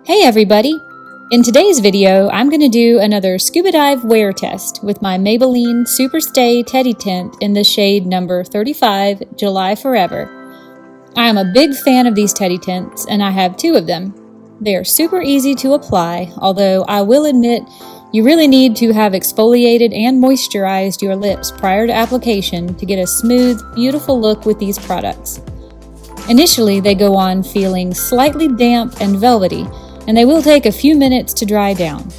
Hey everybody! In today's video, I'm going to do another scuba dive wear test with my Maybelline Super Stay Teddy Tint in the shade number 35, July Forever. I am a big fan of these teddy tints, and I have two of them. They are super easy to apply, although I will admit you really need to have exfoliated and moisturized your lips prior to application to get a smooth, beautiful look with these products. Initially, they go on feeling slightly damp and velvety, and they will take a few minutes to dry down.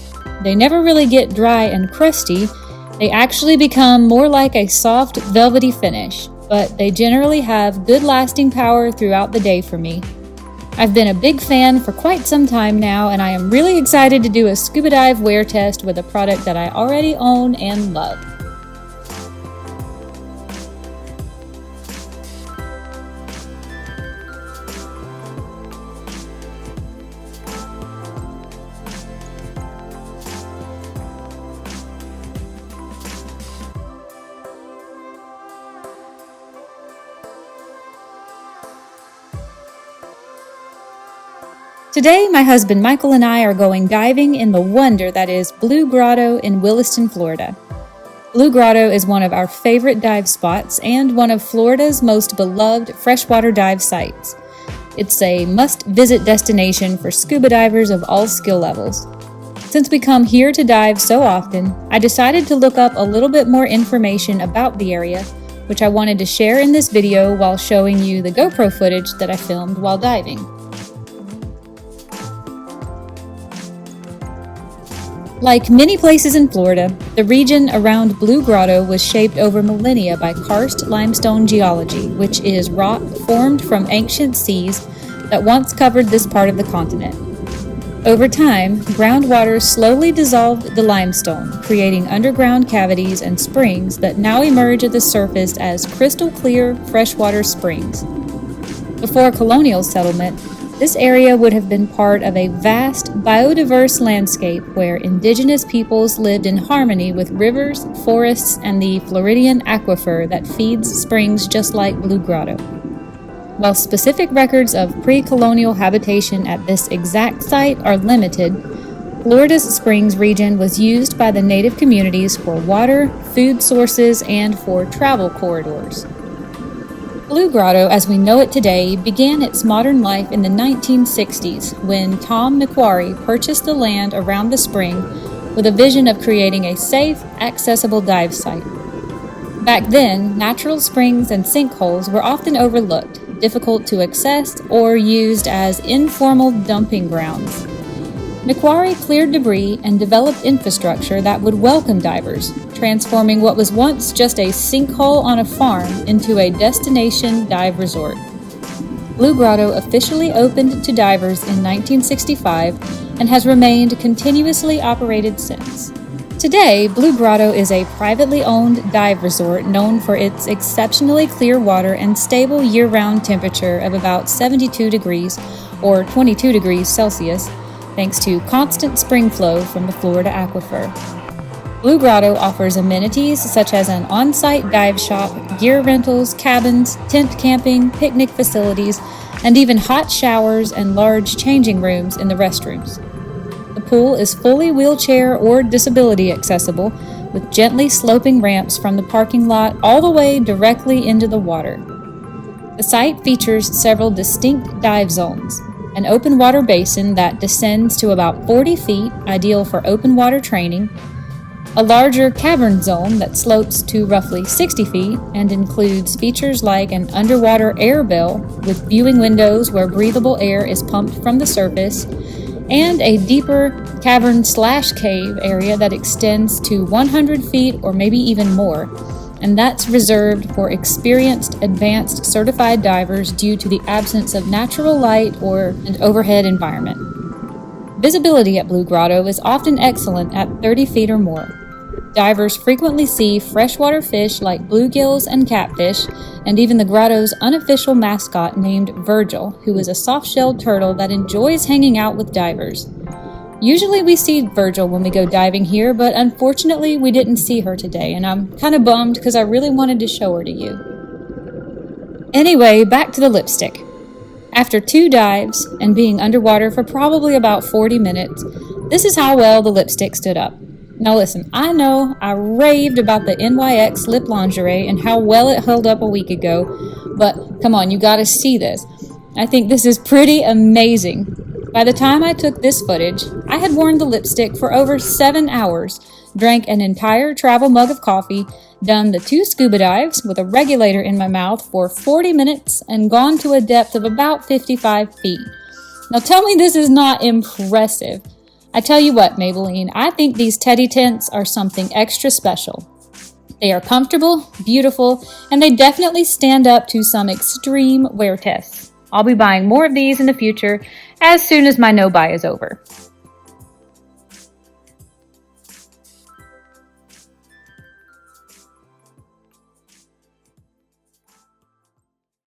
They never really get dry and crusty. They actually become more like a soft, velvety finish, but they generally have good lasting power throughout the day for me. I've been a big fan for quite some time now, and I am really excited to do a scuba dive wear test with a product that I already own and love. Today, my husband Michael and I are going diving in the wonder that is Blue Grotto in Williston, Florida. Blue Grotto is one of our favorite dive spots and one of Florida's most beloved freshwater dive sites. It's a must-visit destination for scuba divers of all skill levels. Since we come here to dive so often, I decided to look up a little bit more information about the area, which I wanted to share in this video while showing you the GoPro footage that I filmed while diving. Like many places in Florida, the region around Blue Grotto was shaped over millennia by karst limestone geology, which is rock formed from ancient seas that once covered this part of the continent. Over time, groundwater slowly dissolved the limestone, creating underground cavities and springs that now emerge at the surface as crystal clear freshwater springs. Before colonial settlement, this area would have been part of a vast, biodiverse landscape where indigenous peoples lived in harmony with rivers, forests, and the Floridian aquifer that feeds springs just like Blue Grotto. While specific records of pre-colonial habitation at this exact site are limited, Florida's Springs region was used by the native communities for water, food sources, and for travel corridors. Blue Grotto, as we know it today, began its modern life in the 1960s when Tom McQuarrie purchased the land around the spring with a vision of creating a safe, accessible dive site. Back then, natural springs and sinkholes were often overlooked, difficult to access, or used as informal dumping grounds. McQuarrie cleared debris and developed infrastructure that would welcome divers, transforming what was once just a sinkhole on a farm into a destination dive resort. Blue Grotto officially opened to divers in 1965 and has remained continuously operated since. Today, Blue Grotto is a privately owned dive resort known for its exceptionally clear water and stable year-round temperature of about 72 degrees or 22 degrees Celsius, thanks to constant spring flow from the Florida aquifer. Blue Grotto offers amenities such as an on-site dive shop, gear rentals, cabins, tent camping, picnic facilities, and even hot showers and large changing rooms in the restrooms. The pool is fully wheelchair or disability accessible, with gently sloping ramps from the parking lot all the way directly into the water. The site features several distinct dive zones: an open water basin that descends to about 40 feet, ideal for open water training, a larger cavern zone that slopes to roughly 60 feet and includes features like an underwater air bell with viewing windows where breathable air is pumped from the surface, and a deeper cavern/cave area that extends to 100 feet or maybe even more, and that's reserved for experienced, advanced, certified divers due to the absence of natural light or an overhead environment. Visibility at Blue Grotto is often excellent at 30 feet or more. Divers frequently see freshwater fish like bluegills and catfish, and even the grotto's unofficial mascot named Virgil, who is a soft-shelled turtle that enjoys hanging out with divers. Usually we see Virgil when we go diving here, but unfortunately we didn't see her today, and I'm kind of bummed because I really wanted to show her to you. Anyway, back to the lipstick. After 2 dives and being underwater for probably about 40 minutes, this is how well the lipstick stood up. Now listen, I know I raved about the NYX lip lingerie and how well it held up a week ago, but come on, you gotta see this. I think this is pretty amazing. By the time I took this footage, I had worn the lipstick for over 7 hours, drank an entire travel mug of coffee, done the 2 scuba dives with a regulator in my mouth for 40 minutes, and gone to a depth of about 55 feet. Now tell me this is not impressive. I tell you what, Maybelline, I think these teddy tints are something extra special. They are comfortable, beautiful, and they definitely stand up to some extreme wear tests. I'll be buying more of these in the future as soon as my no-buy is over.